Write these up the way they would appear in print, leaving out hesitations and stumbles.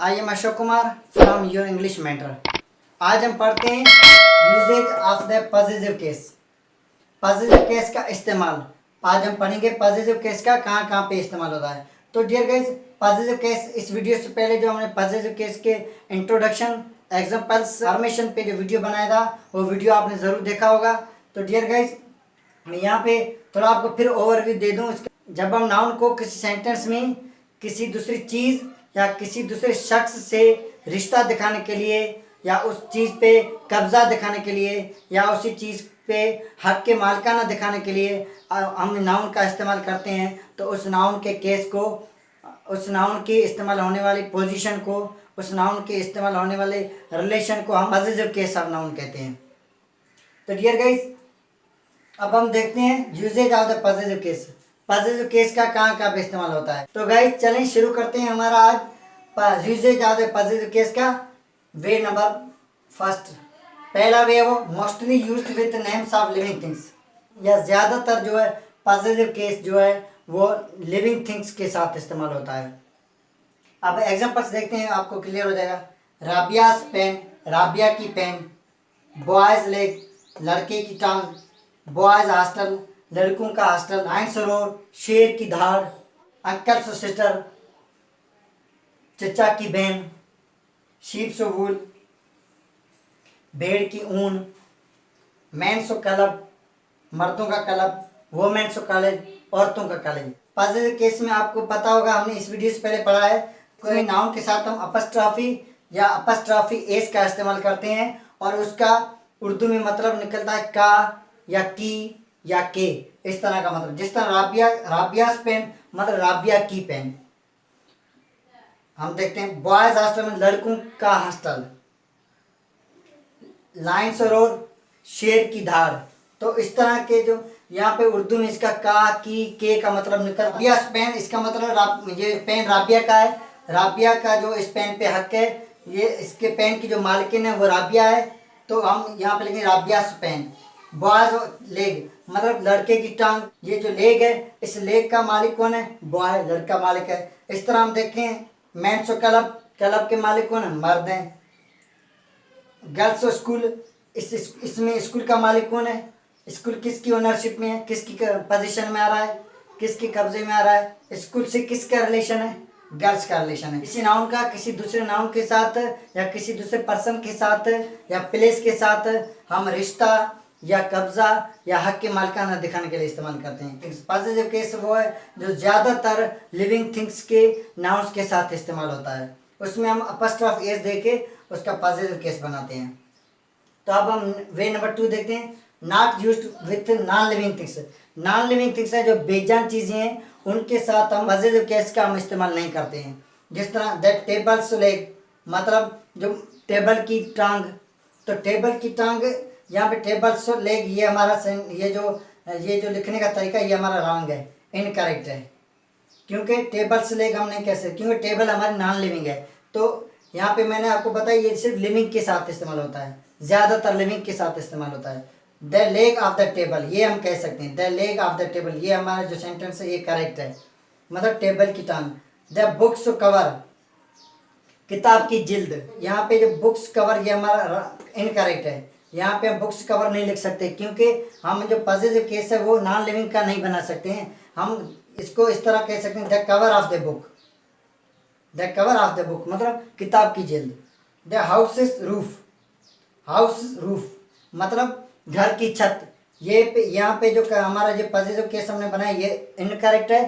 I am Ashok Kumar from your English mentor. आज हम पढ़ते हैं usages of the positive case. Positive case का इस्तेमाल आज हम पढ़ेंगे। पॉजिटिव केस का कहाँ कहाँ पे इस्तेमाल होता है। तो डियर गाइस, पॉजिटिव केस इस वीडियो से पहले जो हमने पॉजिटिव केस के इंट्रोडक्शन, एग्जांपल्स, फॉर्मेशन पे जो वीडियो बनाया था वो वीडियो आपने ज़रूर देखा होगा। तो डियर गाइस, मैं यहाँ पे थोड़ा आपको फिर ओवरव्यू दे दूँ। जब हम नाउन को किसी सेंटेंस में किसी दूसरी चीज़ या किसी दूसरे शख्स से रिश्ता दिखाने के लिए या उस चीज़ पे कब्जा दिखाने के लिए या उसी चीज़ पे हक के मालिकाना दिखाने के लिए हम नाउन का इस्तेमाल करते हैं, तो उस नाउन के केस को, उस नाउन के इस्तेमाल होने वाली पोजीशन को, उस नाउन के इस्तेमाल होने वाले रिलेशन को हम पॉजिटिव केस ऑफ नाउन कहते हैं। तो डियर गाइस, अब हम देखते हैं usages of the positive case. Positive case का कहाँ कहाँ पे इस्तेमाल होता है। तो गाइस चलें शुरू करते हैं हमारा आज usages of the positive case का वे नंबर फर्स्ट। पहला वे वो mostly used with names of living things, या ज़्यादातर जो है पॉजिटिव केस जो है वो लिविंग थिंग्स के साथ इस्तेमाल होता है। अब एग्जांपल्स देखते हैं, आपको क्लियर हो जाएगा। राबियास पेन, राबिया की पेन। बॉयज़ लेग, लड़के की टांग। बॉयज़ हॉस्टल, लड़कों का हॉस्टल। लायंस रोड, शेर की धाड़। अंकल सो सिस्टर, चचा की बहन। शीप सो वूल, भेड़ की ऊन। मैन सो क्लब, मर्दों का क्लब। वोमेन सो कॉलेज, औरतों का कॉलेज। पॉजिटिव केस में आपको पता होगा, हमने इस वीडियो से पहले पढ़ा है, कोई नाउन के साथ हम अपस्ट्रॉफी या अपस्ट्रॉफी एस का इस्तेमाल करते हैं और उसका उर्दू में मतलब निकलता है का या की या के, इस तरह का मतलब। जिस तरह राबिया, राबियास पेन मतलब राबिया की पेन। हम देखते हैं बॉयज हॉस्टल में लड़कों का हॉस्टल। लाइन्स रोड, शेर की धाड़। तो इस तरह के जो यहाँ पे उर्दू में इसका का की के का मतलब निकल। राबियास पेन, इसका मतलब ये पेन राबिया का है। राबिया का जो इस पेन पे हक है, ये इसके पेन की जो मालिकिन है वो राबिया है, तो हम यहाँ पे लिखेंगे राबियास पेन। बॉयज लेग मतलब लड़के की टांग। ये जो लेग है, इस लेग का मालिक कौन है? बॉय, लड़का मालिक है। इस तरह हम देखें मैन सो क्लब, क्लब के मालिक कौन है? मर्द हैं। गर्ल्स स्कूल, इसमें स्कूल का मालिक कौन है? स्कूल किसकी ओनरशिप में है, किसकी पोजीशन में आ रहा है, किसके कब्जे में आ रहा है? स्कूल से किसका रिलेशन है? गर्ल्स का रिलेशन है। किसी नाउन का किसी दूसरे नाउन के साथ या किसी दूसरे पर्सन के साथ या प्लेस के साथ हम रिश्ता या कब्जा या हक के मालिकाना दिखाने के लिए इस्तेमाल करते हैं। पॉजिटिव केस वो है जो ज़्यादातर लिविंग थिंग्स के नाउन्स के साथ इस्तेमाल होता है, उसमें हम अपस्ट्रॉफ एस दे के उसका पॉजिटिव केस बनाते हैं। तो अब हम वे नंबर 2 देखते हैं, not used with non living things. Non living things है जो बेजान चीज़ें हैं, उनके साथ हम पॉजिटिव केस का हम इस्तेमाल नहीं करते हैं। जिस तरह दैट टेबल्स लेग मतलब जो टेबल की टांग। तो टेबल की टांग, यहाँ पे टेबल्स लेग, ये हमारा ये जो लिखने का तरीका ये हमारा रॉन्ग है, इनकरेक्ट है, क्योंकि टेबल्स लेग हम नहीं कह सकते, क्योंकि टेबल हमारी नॉन लिविंग है। तो यहाँ पे मैंने आपको बताया ये सिर्फ लिविंग के साथ इस्तेमाल होता है, ज़्यादातर लिविंग के साथ इस्तेमाल होता है। The leg of the table, ये हम कह सकते हैं, the leg of the table, ये हमारा जो सेंटेंस है ये करेक्ट है, मतलब टेबल की टांग। द बुक्स कवर, किताब की जिल्द, यहाँ पे जो बुक्स कवर ये हमारा इनकरेक्ट है, यहाँ पे हम बुक्स कवर नहीं लिख सकते, क्योंकि हम जो पॉजिटिव केस है वो नॉन लिविंग का नहीं बना सकते हैं। हम इसको इस तरह कह सकते हैं, the cover of the book, the cover of the book मतलब किताब की जिल्द। The house roof, house roof मतलब घर की छत। ये यहाँ पे जो हमारा जो पॉजिटिव केस हमने बनाया ये इनकरेक्ट है,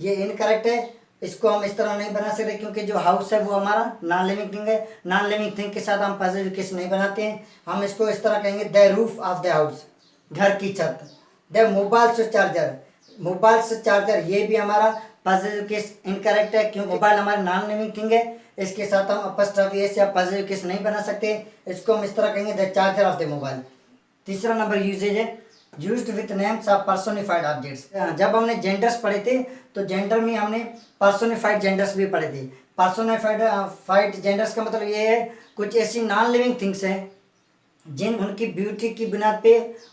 ये इनकरेक्ट है, इसको हम इस तरह नहीं बना सकते, क्योंकि जो हाउस है वो हमारा नॉन लिविंग थिंग है। नॉन लिविंग थिंग के साथ हम पॉजिटिव केस नहीं बनाते हैं, हम इसको इस तरह कहेंगे the roof of the house, घर की छत। द मोबाइल से चार्जर, मोबाइल से चार्जर ये भी हमारा पॉजिटिव केस इनकरेक्ट है, क्योंकि मोबाइल हमारी नॉन लिविंग थिंग है, इसके साथ हम अपस्ट्रॉफी एस या पॉजिटिव केस नहीं बना सकते, इसको हम इस तरह कहेंगे the charger of the mobile. तीसरा नंबर यूजेज है used with names of personified objects. जब हमने जेंडर्स पढ़े थे तो जेंडर में हमने पर्सोनिफाइड जेंडर्स भी पढ़े थे। पर्सोनिफाइड जेंडर्स का मतलब ये है कुछ ऐसी नॉन लिविंग थिंग्स हैं जिन उनकी ब्यूटी की बुनियाद पे,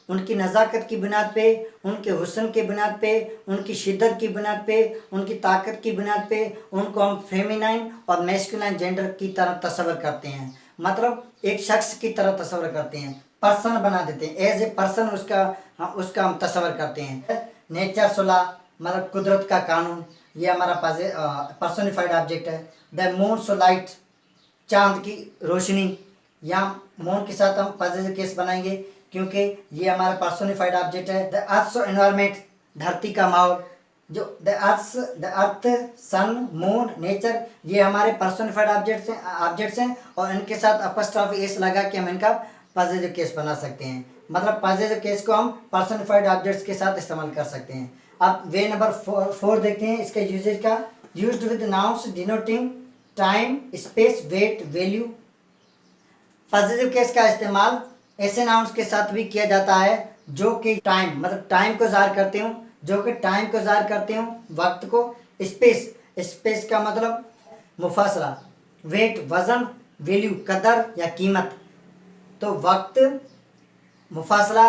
उनकी नज़ाकत की बुनियाद पे, उनके हुस्न की बुनियाद पे, उनकी शिद्दत की बुनियाद पे, उनकी ताकत की बुनियाद पे उनको हम फेमिनाइन और मैस्कुलाइन जेंडर की तरह तस्वर करते हैं। मतलब एक शख्स की तरह तस्वर करते हैं, पर्सन बना देते हैं, एज ए पर्सन उसका हम तस्वर करते हैं। नेचर सोला मतलब कुदरत का कानून, ये हमारा पर्सोनिफाइड ऑब्जेक्ट है। द मून सो लाइट, चांद की रोशनी, यहाँ मून के साथ हम पॉजिटिव केस बनाएंगे क्योंकि ये हमारा पर्सोनिफाइड ऑब्जेक्ट है। द अर्थ सो एनवायरमेंट, धरती का माहौल, जो the earth sun moon nature, ये हमारे पर्सोनिफाइड ऑब्जेक्ट्स हैं और इनके साथ अपस्ट्रॉफी एस लगा के हम इनका पॉजिटिव केस बना सकते हैं। मतलब पॉजिटिव केस को हम पर्सोनिफाइड ऑब्जेक्ट्स के साथ इस्तेमाल कर सकते हैं। अब वे नंबर 4 देखते हैं इसके यूजेज का। Used with nouns denoting time, space, weight, value. Positive case का इस्तेमाल ऐसे नाउन्स के साथ भी किया जाता है जो कि टाइम मतलब टाइम को ज़ाहिर करते हो, जो कि टाइम को ज़ाहिर करते हो, वक्त को। स्पेस का मतलब मुफासला। वेट वज़न, वैल्यू कदर या कीमत। तो वक्त, मुफासला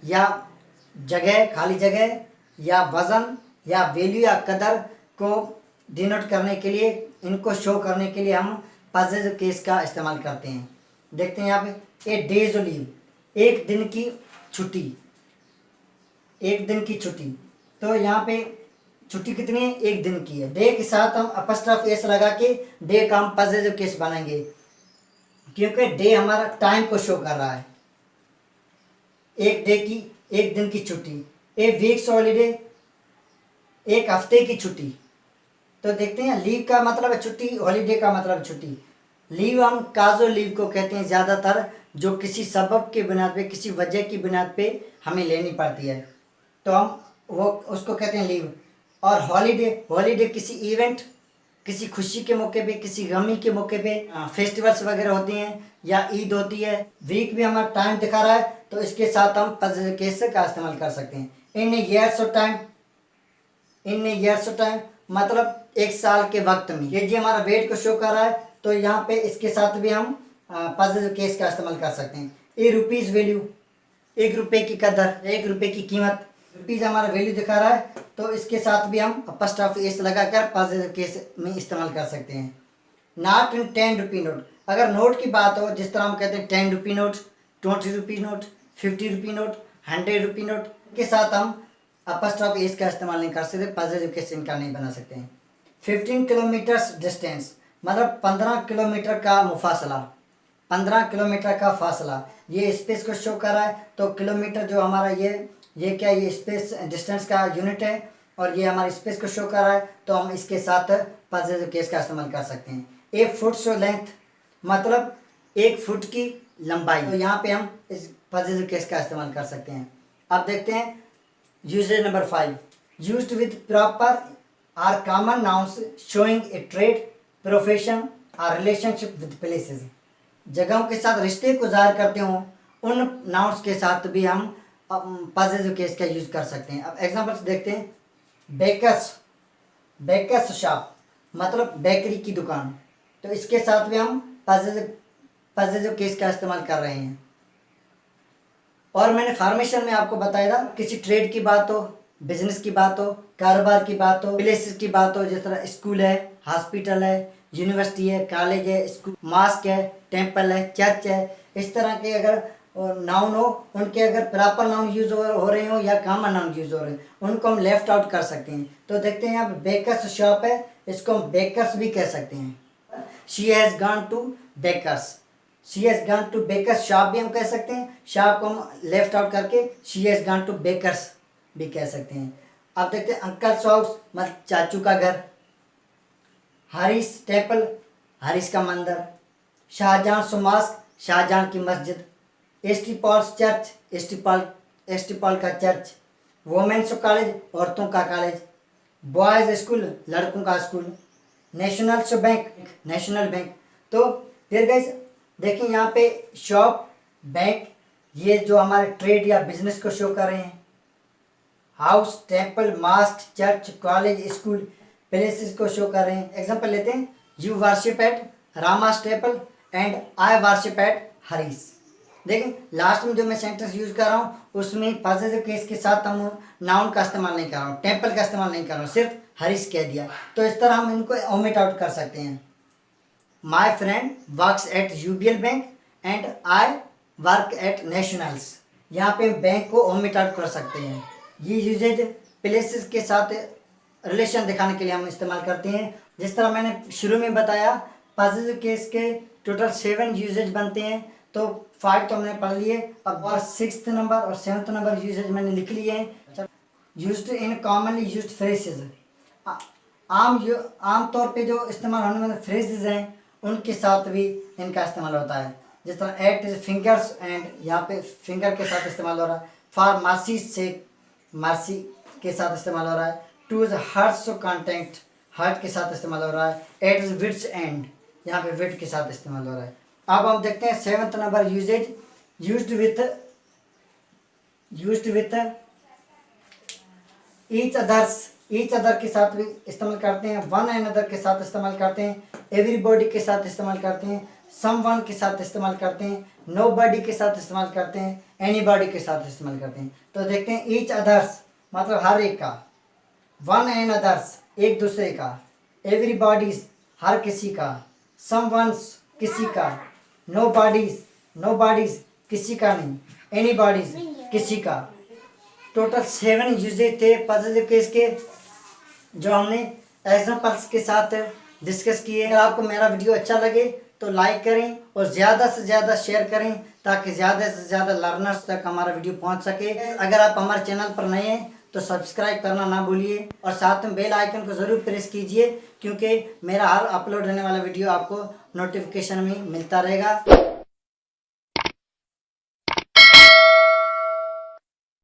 या जगह, खाली जगह, या वज़न या वैल्यू या कदर को डिनोट करने के लिए, इनको शो करने के लिए हम पॉजिटिव केस का इस्तेमाल करते हैं। देखते हैं यहाँ पे ए डेज लीव, एक दिन की छुट्टी, एक दिन की छुट्टी। तो यहाँ पे छुट्टी कितनी है, एक दिन की है। डे के साथ हम अपस्ट्रॉफ एस लगा के डे का हम पॉजिटिव केस बनाएंगे क्योंकि डे हमारा टाइम को शो कर रहा है। एक डे की, एक दिन की छुट्टी। ए वीक्स हॉलीडे, एक हफ्ते की छुट्टी। तो देखते हैं लीव का मतलब है छुट्टी, हॉलीडे का मतलब है छुट्टी। लीव हम काजो लीव को कहते हैं ज़्यादातर, जो किसी सबब के बुनियाद पे, किसी वजह की बुनियाद पे हमें लेनी पड़ती है, तो हम वो उसको कहते हैं लीव। और हॉलीडे किसी इवेंट, किसी खुशी के मौके पे, किसी गमी के मौके पे, फेस्टिवल्स वगैरह होती हैं या ईद होती है। वीक भी हमारा टाइम दिखा रहा है तो इसके साथ हम पॉजिटिव केस का इस्तेमाल कर सकते हैं। इन years of time, in years of time मतलब एक साल के वक्त में। ये जी हमारा वेट को शो कर रहा है तो यहाँ पे इसके साथ भी हम पॉजिटिव केस का इस्तेमाल कर सकते हैं। ए रुपीज़ वैल्यू, एक रुपये की कदर, एक रुपये की कीमत। रुपीज़ हमारा वैल्यू दिखा रहा है तो इसके साथ भी हम अपस्ट्रॉफ एस लगाकर पॉजिटिव केस में इस्तेमाल कर सकते हैं। नॉट इन 10 रुपी नोट, अगर नोट की बात हो, जिस तरह हम कहते हैं 10 rupee note, 20 rupee note, 50 rupee note, 100 rupee note के साथ हम अपस्ट्रॉफ एस का इस्तेमाल नहीं कर सकते, पॉजिटिव केस इनका नहीं बना सकते हैं। 15 किलोमीटर्स डिस्टेंस मतलब 15 किलोमीटर का मुफासला, 15 किलोमीटर का फासला। ये स्पेस को शो कर रहा है तो किलोमीटर जो हमारा ये क्या, ये स्पेस डिस्टेंस का यूनिट है और ये हमारे स्पेस को शो कर रहा है तो हम इसके साथ पॉजिटिव केस का इस्तेमाल कर सकते हैं। ए फुट सो लेंथ मतलब 1 फुट की लंबाई, तो यहाँ पे हम इस पॉजिटिव केस का इस्तेमाल कर सकते हैं। अब देखते हैं usages number 5। Used with proper or common nouns showing a trade, profession और रिलेशनशिप विद प्लेसेस। जगहों के साथ रिश्ते को ज़ाहिर करते हों उन नाउन्स के साथ भी हम पॉजिटिव केस का यूज़ कर सकते हैं। अब एग्जांपल्स देखते हैं। बेकर्स शॉप मतलब बेकरी की दुकान, तो इसके साथ भी हम पॉजिटिव केस का इस्तेमाल कर रहे हैं। और मैंने फॉर्मेशन में आपको बताया था, किसी ट्रेड की बात हो, बिजनेस की बात हो, कारोबार की बात हो, प्लेसेस की बात हो, जिस तरह स्कूल है, हॉस्पिटल है, यूनिवर्सिटी है, कॉलेज है, स्कूल, मॉस्क है, टेम्पल है, चर्च है, इस तरह के अगर नाउन हो, उनके अगर प्रॉपर नाउन यूज हो रहे हो या कॉमन नाउन यूज हो रहे हैं उनको हम लेफ्ट आउट कर सकते हैं। तो देखते हैं यहाँ पे बेकर्स शॉप है, इसको हम बेकर्स भी कह सकते हैं। She has gone to baker's, she has gone to baker's shop भी हम कह सकते हैं। शॉप को हम लेफ्ट आउट करके she has gone to baker's भी कह सकते हैं। अब देखते हैं अंकल्स हाउस मतलब चाचू का घर। हारिस टेम्पल, हारिस का मंदिर। शाहजहां सो मॉस्क, शाहजहां की मस्जिद। S T Paul's church, S T Paul का चर्च। वोमेन्स कॉलेज, औरतों का कॉलेज। बॉयज़ स्कूल, लड़कों का स्कूल। National bank, national bank. तो फिर गाइस देखिए यहाँ पे शॉप, बैंक, ये जो हमारे ट्रेड या बिजनेस को शो कर रहे हैं। House, temple, mosque, church, college, school, places को शो कर रहे हैं। एग्जांपल लेते हैं। You worship at Rama's temple and I worship at Hari's. देखें लास्ट में जो मैं सेंटेंस यूज कर रहा हूँ उसमें पॉजिटिव केस के साथ हम नाउन का इस्तेमाल नहीं कर रहा हूँ, टेम्पल का इस्तेमाल नहीं कर रहा हूँ, सिर्फ हरीश कह दिया। तो इस तरह हम इनको ओमिट आउट कर सकते हैं। My friend works at UBL bank and I work at nationals. यहाँ पे बैंक को ओमिट आउट कर सकते हैं। ये यूजेज प्लेसेस के साथ रिलेशन दिखाने के लिए हम इस्तेमाल करते हैं। जिस तरह मैंने शुरू में बताया पॉजिटिव केस के टोटल 7 यूजेज बनते हैं, तो 5 तो हमने पढ़ लिए। अब और 6th नंबर और 7th नंबर यूजेज मैंने लिख लिए हैं। Used in commonly used phrases, आम तौर पे जो इस्तेमाल होने वाले फ्रेजेज हैं उनके साथ भी इनका इस्तेमाल होता है। जिस तरह एट फिंगर्स एंड, यहाँ पे फिंगर के साथ इस्तेमाल हो रहा है। फॉर मार्सी से मार्सी के साथ इस्तेमाल हो रहा है। Two is heart so contact, heart के साथ इस्तेमाल हो रहा है। एट इज विट्स एंड, यहाँ पे विट के साथ इस्तेमाल हो रहा है। अब हम देखते हैं 7th number usages used with each others, each other के साथ भी इस्तेमाल करते हैं। वन एंड अदर के साथ इस्तेमाल करते हैं। एवरीबॉडी के साथ इस्तेमाल करते हैं। समवन के साथ इस्तेमाल करते हैं। नोबॉडी के साथ इस्तेमाल करते हैं। एनीबॉडी के साथ इस्तेमाल करते हैं। तो देखते हैं ईच अदर्स मतलब हर एक का, वन एंड अदर्स एक दूसरे का, एवरीबॉडीज हर किसी का, समवन्स किसी का, नोबॉडीज किसी का नहीं, एनीबॉडीज किसी का। टोटल 7 यूजेज थे पॉजिटिव केस के जो हमने एग्जांपल्स के साथ डिस्कस किए। अगर आपको मेरा वीडियो अच्छा लगे तो लाइक करें और ज़्यादा से ज़्यादा शेयर करें ताकि ज़्यादा से ज़्यादा लर्नर्स तक हमारा वीडियो पहुंच सके। अगर आप हमारे चैनल पर नए हैं तो सब्सक्राइब करना ना भूलिए और साथ में बेल आइकन को ज़रूर प्रेस कीजिए, क्योंकि मेरा हर अपलोड होने वाला वीडियो आपको नोटिफिकेशन में मिलता रहेगा।